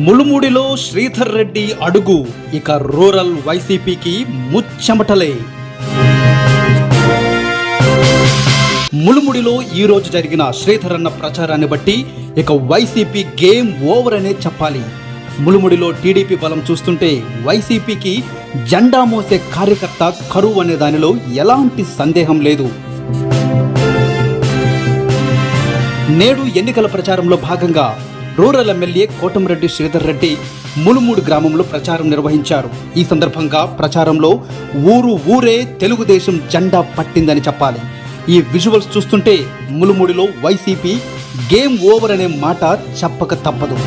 ములుముడిలో శ్రీధర్ రెడ్డి అడుగు ఇక రూరల్ వైసీపీకి ముచ్చెమటలే. ములుముడిలో ఈరోజు జరిగిన శ్రీధర్ అన్న ప్రచారాన్ని బట్టి ఇక వైసీపీ గేమ్ ఓవర్ అనే చెప్పాలి. ములుముడిలో టీడీపీ బలం చూస్తుంటే వైసీపీకి జెండా మోసే కార్యకర్త కరువు అనే దానిలో ఎలాంటి సందేహం లేదు. నేడు ఎన్నికల ప్రచారంలో భాగంగా రూరల్ ఎమ్మెల్యే కోటమిరెడ్డి శ్రీధర్ రెడ్డి ములుమూడు గ్రామంలో ప్రచారం నిర్వహించారు. ఈ సందర్భంగా ప్రచారంలో ఊరే తెలుగుదేశం జెండా పట్టిందని చెప్పాలి. ఈ విజువల్స్ చూస్తుంటే ములుమూడిలో వైసీపీ గేమ్ ఓవర్ అనే మాట చెప్పక తప్పదు.